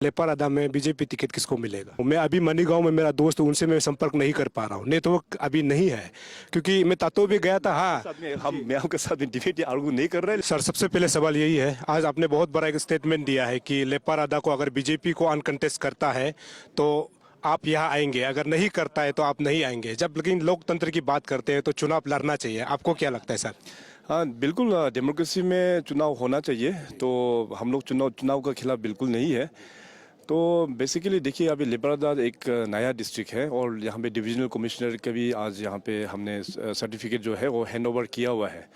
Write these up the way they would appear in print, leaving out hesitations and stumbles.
लेपारादा में BJP ticket किसको मिलेगा? मैं अभी मनीगांव में मेरा दोस्त, उनसे मैं संपर्क नहीं कर पा रहा हूँ, नेटवर्क अभी नहीं है, क्योंकि मैं तातो भी गया था। हाँ मैं आपके साथ डिबेट या आर्गू नहीं कर रहे। सर, सबसे पहले सवाल यही है, आज आपने बहुत बड़ा एक स्टेटमेंट दिया है कि लेपारादा को अगर बीजेपी को अनकंटेस्ट करता है तो आप यहाँ आएंगे, अगर नहीं करता है तो आप नहीं आएंगे। जब लेकिन लोकतंत्र की बात करते हैं तो चुनाव लड़ना चाहिए, आपको क्या लगता है सर? हाँ बिल्कुल, डेमोक्रेसी में चुनाव होना चाहिए। तो हम लोग चुनाव के खिलाफ बिल्कुल नहीं है। तो बेसिकली देखिए, अभी लेपारादा एक नया डिस्ट्रिक्ट है और यहाँ पे डिविजनल कमिश्नर का भी आज यहाँ पे हमने सर्टिफिकेट जो है वो हैंड ओवर किया हुआ है।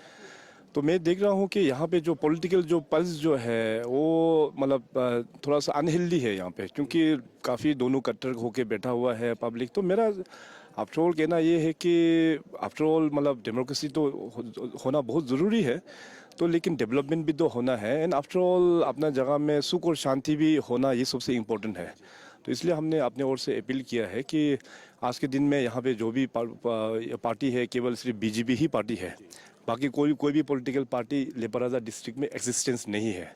तो मैं देख रहा हूँ कि यहाँ पे जो पॉलिटिकल जो पल्स जो है वो मतलब थोड़ा सा अनहेल्दी है यहाँ पे, क्योंकि काफ़ी दोनों कट्टर होके बैठा हुआ है पब्लिक। तो मेरा आफ्टरऑल कहना ये है कि आफ्टरऑल मतलब डेमोक्रेसी तो होना बहुत ज़रूरी है, तो लेकिन डेवलपमेंट भी तो होना है। एंड आफ्टरऑल अपना जगह में सुख और शांति भी होना, ये सबसे इम्पोर्टेंट है। तो इसलिए हमने अपने ओर से अपील किया है कि आज के दिन में यहाँ पे जो भी पार्टी है, केवल सिर्फ बीजेपी ही पार्टी है, बाकी कोई भी पॉलिटिकल पार्टी लेपारादा डिस्ट्रिक्ट में एग्जिस्टेंस नहीं है।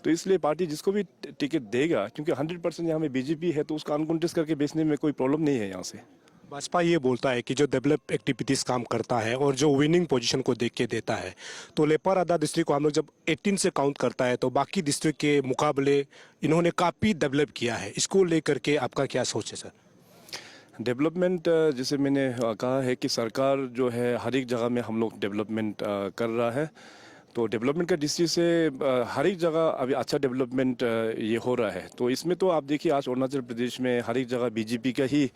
तो इसलिए पार्टी जिसको भी टिकट देगा, क्योंकि 100% यहाँ में बीजेपी है, तो उसका अनकॉन्टेस्ट करके बेचने में कोई प्रॉब्लम नहीं है यहाँ से। भाजपा ये बोलता है कि जो डेवलप एक्टिविटीज़ काम करता है और जो विनिंग पोजीशन को देख के देता है, तो लेपारादा डिस्ट्रिक्ट को हम लोग जब 18 से काउंट करता है तो बाकी डिस्ट्रिक्ट के मुकाबले इन्होंने काफ़ी डेवलप किया है। इसको लेकर के आपका क्या सोच है सर? डेवलपमेंट जैसे मैंने कहा है कि सरकार जो है हर एक जगह में हम लोग डेवलपमेंट कर रहा है। तो डेवलपमेंट का दृष्टि से हर एक जगह अभी अच्छा डेवलपमेंट ये हो रहा है। तो इसमें तो आप देखिए, आज अरुणाचल प्रदेश में हर एक जगह बीजेपी का ही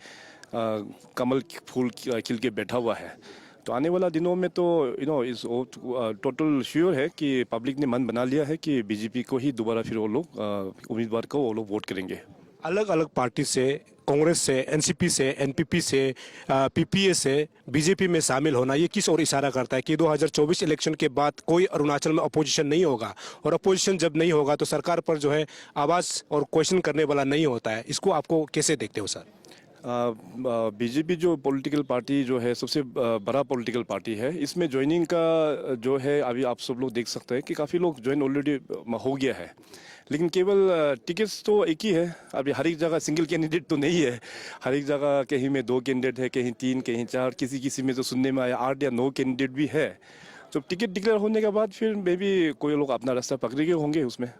कमल फूल खिल के बैठा हुआ है। तो आने वाला दिनों में तो इस टोटल श्योर है कि पब्लिक ने मन बना लिया है कि बीजेपी को ही दोबारा फिर वो लोग उम्मीदवार को वो लोग वोट करेंगे। अलग अलग पार्टी से, कांग्रेस से, एनसीपी से, एनपीपी से, पीपीए से बीजेपी में शामिल होना, ये किस ओर इशारा करता है कि 2024 इलेक्शन के बाद कोई अरुणाचल में अपोजिशन नहीं होगा, और अपोजिशन जब नहीं होगा तो सरकार पर जो है आवाज़ और क्वेश्चन करने वाला नहीं होता है। इसको आपको कैसे देखते हो सर? बीजेपी जो पॉलिटिकल पार्टी जो है सबसे बड़ा पॉलिटिकल पार्टी है, इसमें ज्वाइनिंग का जो है अभी आप सब लोग देख सकते हैं कि काफ़ी लोग ज्वाइन ऑलरेडी हो गया है। लेकिन केवल टिकट्स तो एक ही है। अभी हर एक जगह सिंगल कैंडिडेट तो नहीं है, हर एक जगह कहीं में 2 कैंडिडेट है, कहीं 3, कहीं 4, किसी में तो सुनने में आया 8 या 9 कैंडिडेट भी है। तो टिकट डिक्लेयर होने के बाद फिर मे बी कोई लोग अपना रास्ता पकड़े होंगे उसमें।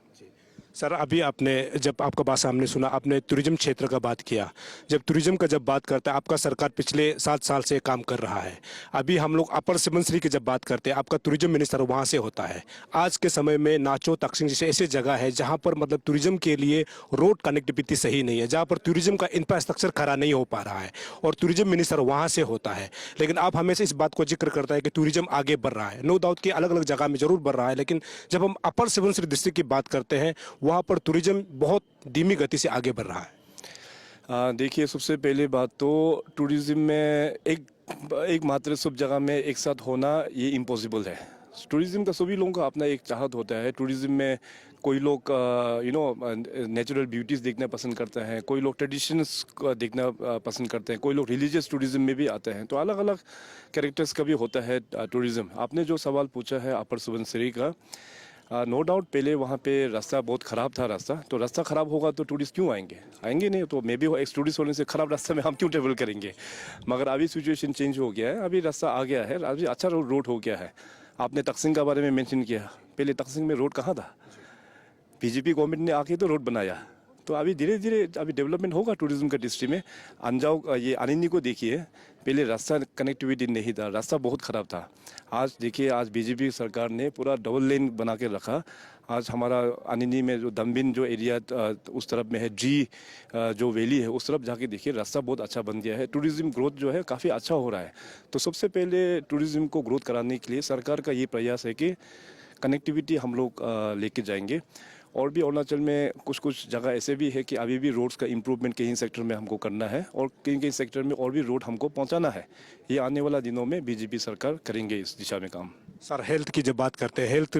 सर, अभी आपने जब आपका बात सामने सुना, आपने टूरिज्म क्षेत्र का बात किया। जब टूरिज्म का जब बात करते हैं, आपका सरकार पिछले 7 साल से काम कर रहा है। अभी हम लोग अपर सुबनसिरी की जब बात करते हैं, आपका टूरिज्म मिनिस्टर वहाँ से होता है। आज के समय में नाचो तकसिंग जैसे ऐसे जगह है जहाँ पर मतलब टूरिज्म के लिए रोड कनेक्टिविटी सही नहीं है, जहाँ पर टूरिज्म का इंफ्रास्ट्रक्चर खड़ा नहीं हो पा रहा है, और टूरिज्म मिनिस्टर वहाँ से होता है। लेकिन आप हमेशा इस बात को जिक्र करता है कि टूरिज्म आगे बढ़ रहा है। नो डाउट कि अलग अलग जगह में जरूर बढ़ रहा है, लेकिन जब हम अपर सुबनसिरी डिस्ट्रिक्ट की बात करते हैं, वहाँ पर टूरिज्म बहुत धीमी गति से आगे बढ़ रहा है। देखिए, सबसे पहली बात तो टूरिज्म में एक मात्र सब जगह में एक साथ होना ये इम्पॉसिबल है। टूरिज्म का सभी लोगों का अपना एक चाहत होता है। टूरिज्म में कोई लोग नेचुरल ब्यूटीज़ देखना पसंद करते हैं, कोई लोग ट्रेडिशंस को देखना पसंद करते हैं, कोई लोग रिलीजियस टूरिज्म में भी आते हैं। तो अलग अलग कैरेक्टर्स का भी होता है टूरिज्म। आपने जो सवाल पूछा है अपर सुबनसिरी का, नो डाउट पहले वहाँ पे रास्ता बहुत ख़राब था। तो रास्ता ख़राब होगा तो टूरिस्ट क्यों आएंगे नहीं। तो मे बी एक टूरिस्ट होने से ख़राब रास्ते में हम क्यों ट्रेवल करेंगे। मगर अभी सिचुएशन चेंज हो गया है, अभी रास्ता आ गया है, अभी अच्छा रोड हो गया है। आपने तकसिंग के बारे में मेंशन किया, पहले तकसिंग में रोड कहाँ था? बीजेपी गवर्नमेंट ने आके तो रोड बनाया। तो अभी धीरे धीरे अभी डेवलपमेंट होगा टूरिज्म का डिस्ट्रिक्ट में। अंजाव ये अनिनी को देखिए, पहले रास्ता कनेक्टिविटी नहीं था, रास्ता बहुत ख़राब था। आज देखिए, आज बीजेपी सरकार ने पूरा डबल लेन बना के रखा। आज हमारा अनिनी में जो दमबिन जो एरिया उस तरफ में है, जो वैली है, उस तरफ जाके देखिए रास्ता बहुत अच्छा बन गया है। टूरिज्म ग्रोथ जो है काफ़ी अच्छा हो रहा है। तो सबसे पहले टूरिज्म को ग्रोथ कराने के लिए सरकार का ये प्रयास है कि कनेक्टिविटी हम लोग लेके जाएंगे। और भी अरुणाचल में कुछ जगह ऐसे भी है कि अभी भी रोड्स का इम्प्रूवमेंट कहीं सेक्टर में हमको करना है, और कहीं सेक्टर में और भी रोड हमको पहुंचाना है। ये आने वाला दिनों में बीजेपी सरकार करेंगे इस दिशा में काम। सर हेल्थ की जब बात करते हैं हेल्थ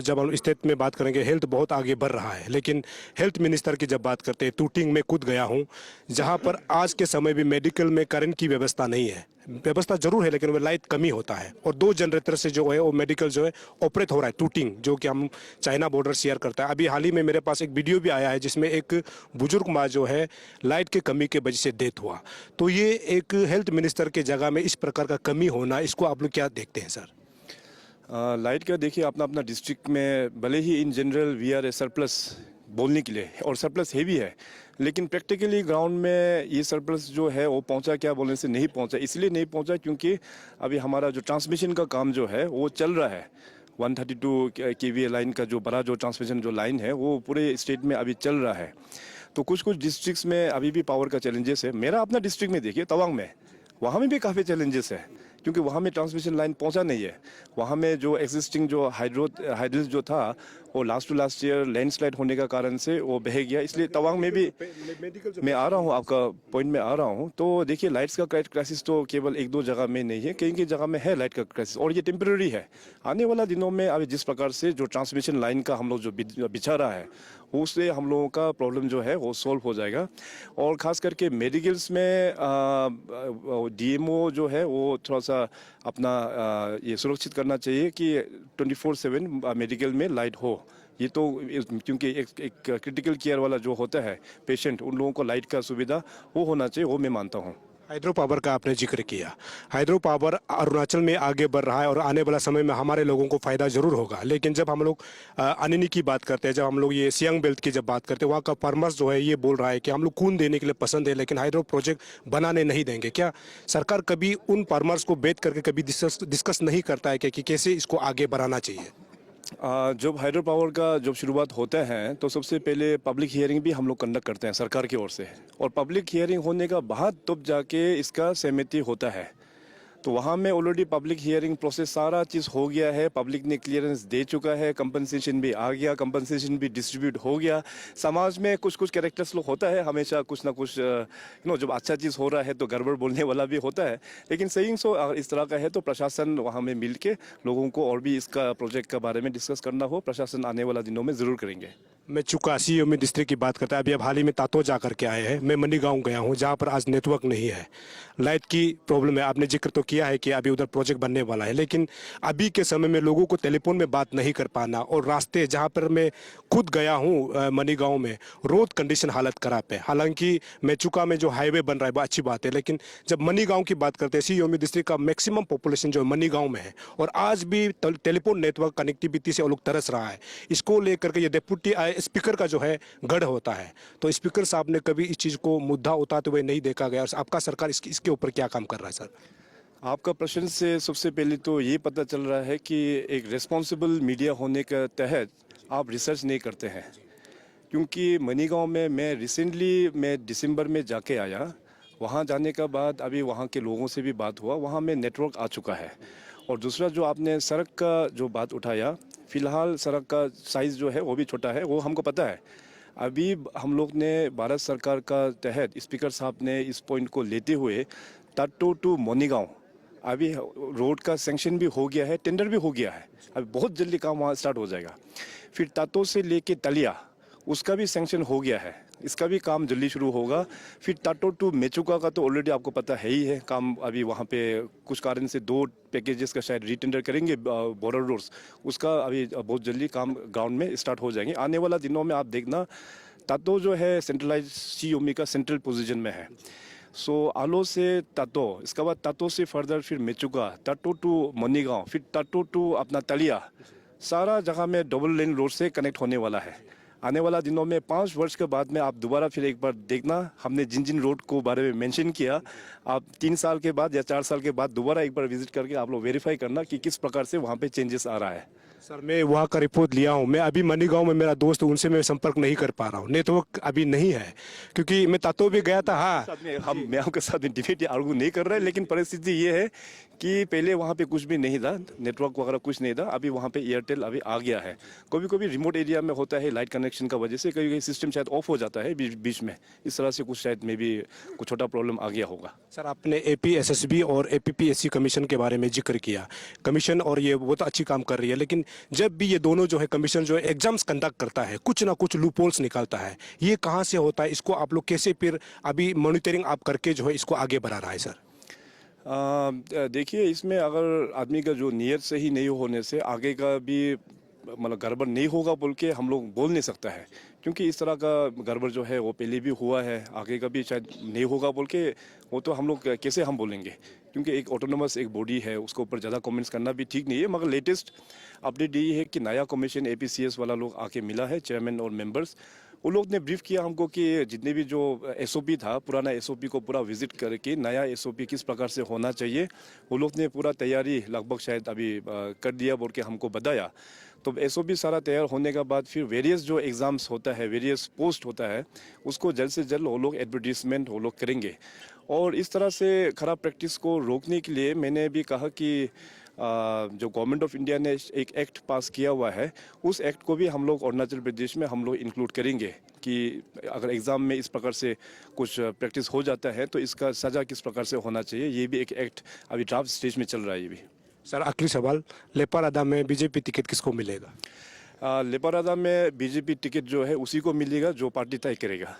जब हम स्टेट में बात करेंगे हेल्थ बहुत आगे बढ़ रहा है, लेकिन हेल्थ मिनिस्टर की जब बात करते हैं टूटिंग में कूद गया हूं, जहां पर आज के समय भी मेडिकल में करंट की व्यवस्था नहीं है। व्यवस्था जरूर है लेकिन वो लाइट कमी होता है, और 2 जनरेटर से जो है वो मेडिकल जो है ऑपरेट हो रहा है टूटिंग, जो कि हम चाइना बॉर्डर शेयर करता है। अभी हाल ही में मेरे पास एक वीडियो भी आया है जिसमें एक बुजुर्ग माँ जो है लाइट की कमी के वजह से डेथ हुआ। तो ये एक हेल्थ मिनिस्टर के जगह में इस प्रकार का कमी होना, इसको आप लोग क्या देखते हैं सर? लाइट का देखिए अपना अपना डिस्ट्रिक्ट में भले ही in general we are a surplus बोलने के लिए, और सरप्लस है भी है, लेकिन प्रैक्टिकली ग्राउंड में ये सरप्लस जो है वो पहुंचा क्या बोलने से नहीं पहुंचा। इसलिए नहीं पहुंचा क्योंकि अभी हमारा जो ट्रांसमिशन का काम जो है वो चल रहा है। 132 केवीए लाइन का जो बड़ा जो ट्रांसमिशन जो लाइन है वो पूरे स्टेट में अभी चल रहा है। तो कुछ कुछ डिस्ट्रिक्ट्स में अभी भी पावर का चैलेंजेस है। मेरा अपना डिस्ट्रिक्ट में देखिए तवांग में, वहाँ में भी काफ़ी चैलेंजेस है क्योंकि वहाँ में ट्रांसमिशन लाइन पहुँचा नहीं है। वहाँ में जो एग्जिस्टिंग जो हाइड्रल्स जो था वो last to last year landslide होने का कारण से वो बह गया। इसलिए तवांग में भी मैं आ रहा हूँ, आपका पॉइंट में आ रहा हूँ। तो देखिए लाइट्स का क्राइसिस तो केवल 1-2 जगह में नहीं है, कई कई जगह में है लाइट का क्राइसिस, और ये टेम्पररी है। आने वाला दिनों में अभी जिस प्रकार से जो ट्रांसमिशन लाइन का हम लोग जो बिछा रहा है उससे हम लोगों का प्रॉब्लम जो है वो सॉल्व हो जाएगा। और ख़ास करके मेडिकल्स में डीएमओ जो है वो थोड़ा सा अपना ये सुरक्षित करना चाहिए कि 24/7 मेडिकल में लाइट हो। ये तो क्योंकि एक क्रिटिकल केयर वाला जो होता है पेशेंट, उन लोगों को लाइट का सुविधा वो होना चाहिए, वो मैं मानता हूँ। हाइड्रो पावर का आपने जिक्र किया। हाइड्रो पावर अरुणाचल में आगे बढ़ रहा है और आने वाला समय में हमारे लोगों को फायदा जरूर होगा, लेकिन जब हम लोग अनिनी की बात करते हैं, जब हम लोग ये सियांग बेल्ट की जब बात करते हैं, वहाँ का फार्मर्स जो है ये बोल रहा है कि हम लोग खून देने के लिए पसंद है लेकिन हाइड्रो प्रोजेक्ट बनाने नहीं देंगे। क्या सरकार कभी उन फार्मर्स को बेच करके कभी डिस्कस नहीं करता है कि कैसे इसको आगे बढ़ाना चाहिए? जब हाइड्रो पावर का जब शुरुआत होता है तो सबसे पहले पब्लिक हियरिंग भी हम लोग कंडक्ट करते हैं सरकार की ओर से, और पब्लिक हियरिंग होने का बाद तब जाके इसका सहमति होता है। तो वहाँ में ऑलरेडी पब्लिक हियरिंग प्रोसेस सारा चीज़ हो गया है, पब्लिक ने क्लियरेंस दे चुका है, कंपनसेशन भी आ गया, कंपनसेशन भी डिस्ट्रीब्यूट हो गया। समाज में कुछ कुछ कैरेक्टर्स लोग होता है हमेशा, कुछ ना कुछ जब अच्छा चीज़ हो रहा है तो गड़बड़ बोलने वाला भी होता है, लेकिन सही सो इस तरह का है तो प्रशासन वहाँ में मिल के लोगों को और भी इसका प्रोजेक्ट के बारे में डिस्कस करना हो, प्रशासन आने वाला दिनों में ज़रूर करेंगे। मैं चुकासी में डिस्ट्रिक्ट की बात करता है, अभी अब हाल ही में तातो जा करके आए हैं। मैं मनी गाँव गया हूँ जहाँ पर आज नेटवर्क नहीं है, लाइट की प्रॉब्लम है। आपने जिक्र तो किया है कि अभी उधर प्रोजेक्ट बनने वाला है, लेकिन अभी के समय में लोगों को टेलीफोन में बात नहीं कर पाना, और रास्ते जहाँ पर मैं खुद गया हूँ मनी गाँव में, रोड कंडीशन हालत ख़राब है। हालांकि मैं चुका में जो हाईवे बन रहा है वो अच्छी बात है, लेकिन जब मनी गाँव की बात करते हैं, सीयोमी डिस्ट्रिक्ट का मैक्सिमम पॉपुलेशन जो मनी गाँव में है, और आज भी टेलीफोन नेटवर्क कनेक्टिविटी से वो लोग तरस रहा है। इसको लेकर के ये डिप्टी स्पीकर का जो है गढ़ होता है, तो स्पीकर साहब ने कभी इस चीज़ को मुद्दा उठाते हुए नहीं देखा गया, और आपका सरकार इसके ऊपर क्या काम कर रहा है सर? आपका प्रश्न से सबसे पहले तो ये पता चल रहा है कि एक रिस्पॉन्सिबल मीडिया होने के तहत आप रिसर्च नहीं करते हैं, क्योंकि मनीगांव में मैं दिसंबर में जाके आया। वहाँ जाने का बाद अभी वहाँ के लोगों से भी बात हुआ, वहाँ में नेटवर्क आ चुका है। और दूसरा जो आपने सड़क का जो बात उठाया, फ़िलहाल सड़क का साइज़ जो है वो भी छोटा है, वो हमको पता है। अभी हम लोग ने भारत सरकार का तहत स्पीकर साहब ने इस पॉइंट को लेते हुए ताटो टू मोनीगांव अभी रोड का सैंक्शन भी हो गया है, टेंडर भी हो गया है, अभी बहुत जल्दी काम वहाँ स्टार्ट हो जाएगा। फिर तातो से लेके तलिया उसका भी सैंक्शन हो गया है, इसका भी काम जल्दी शुरू होगा। फिर टाटो टू मेचुका का तो ऑलरेडी आपको पता है ही है, काम अभी वहाँ पे कुछ कारण से 2 पैकेजेस का शायद रीटेंडर करेंगे बॉर्डर रोड्स, उसका अभी बहुत जल्दी काम ग्राउंड में स्टार्ट हो जाएंगे। आने वाला दिनों में आप देखना तातो जो है सेंट्रलाइज सीओमी का सेंट्रल पोजीशन में है। सो आलो से तातो, इसके बाद तातो से फर्दर फिर मेचुका, तातो टू मनीगांव, फिर तातो टू अपना तलिया, सारा जगह में डबल लेन रोड से कनेक्ट होने वाला है। आने वाला दिनों में 5 वर्ष के बाद में आप दोबारा फिर एक बार देखना, हमने जिन जिन रोड को बारे में मेंशन किया, आप 3 साल के बाद या 4 साल के बाद दोबारा एक बार विजिट करके आप लोग वेरीफाई करना कि किस प्रकार से वहाँ पे चेंजेस आ रहा है। सर मैं वहाँ का रिपोर्ट लिया हूँ। मैं अभी मनीगांव में मेरा दोस्त, उनसे मैं संपर्क नहीं कर पा रहा हूँ, नेटवर्क अभी नहीं है, क्योंकि मैं तातो भी गया था। हाँ साथ में मैं आपके साथ में डिबेट या आर्गू नहीं कर रहे, लेकिन परिस्थिति ये है कि पहले वहाँ पे कुछ भी नहीं था, नेटवर्क वगैरह कुछ नहीं था। अभी वहाँ पे एयरटेल अभी आ गया है। कभी कभी रिमोट एरिया में होता है लाइट कनेक्शन का वजह से, कभी कभी सिस्टम शायद ऑफ हो जाता है बीच में। इस तरह से कुछ शायद में भी कुछ छोटा प्रॉब्लम आ गया होगा। सर, आपने एपीएसएसबी और एपीपीएससी कमीशन के बारे में जिक्र किया। कमीशन और ये वो तो अच्छी काम कर रही है, लेकिन जब भी ये दोनों जो है, कमीशन जो है एग्जाम्स कंडक्ट करता है, कुछ ना कुछ लूपहोल्स निकालता है। ये कहाँ से होता है? इसको आप लोग कैसे फिर अभी मॉनिटरिंग आप करके जो है इसको आगे बढ़ा रहा है सर? देखिए, इसमें अगर आदमी का जो नियत से ही नहीं होने से आगे का भी मतलब गड़बड़ नहीं होगा बोल के हम लोग बोल नहीं सकता है, क्योंकि इस तरह का गड़बड़ जो है वो पहले भी हुआ है, आगे का भी शायद नहीं होगा बोल के वो तो हम लोग कैसे हम बोलेंगे, क्योंकि एक ऑटोनोमस एक बॉडी है, उसके ऊपर ज़्यादा कमेंट्स करना भी ठीक नहीं है। मगर लेटेस्ट अपडेट यही है कि नया कमीशन एपीसीएस वाला लोग आके मिला है, चेयरमैन और मेंबर्स। वो लोग ने ब्रीफ किया हमको कि जितने भी जो एसओपी था, पुराना एसओपी को पूरा विजिट करके नया एसओपी किस प्रकार से होना चाहिए, वो लोग ने पूरा तैयारी लगभग शायद अभी कर दिया बोल के हमको बताया। तो एसओपी सारा तैयार होने के बाद फिर वेरियस जो एग्ज़ाम्स होता है, वेरियस पोस्ट होता है, उसको जल्द से जल्द वो लोग एडवर्टीजमेंट वो लोग करेंगे। और इस तरह से खराब प्रैक्टिस को रोकने के लिए मैंने भी कहा कि जो गवर्नमेंट ऑफ इंडिया ने एक एक्ट पास किया हुआ है, उस एक्ट को भी हम लोग अरुणाचल प्रदेश में हम लोग इंक्लूड करेंगे कि अगर एग्ज़ाम में इस प्रकार से कुछ प्रैक्टिस हो जाता है तो इसका सज़ा किस प्रकार से होना चाहिए। ये भी एक एक्ट अभी ड्राफ्ट स्टेज में चल रहा है। ये भी सर आखिरी सवाल, लेपारादा में बीजेपी टिकट किसको मिलेगा? लेपारादा में बीजेपी टिकट जो है उसी को मिलेगा जो पार्टी तय करेगा।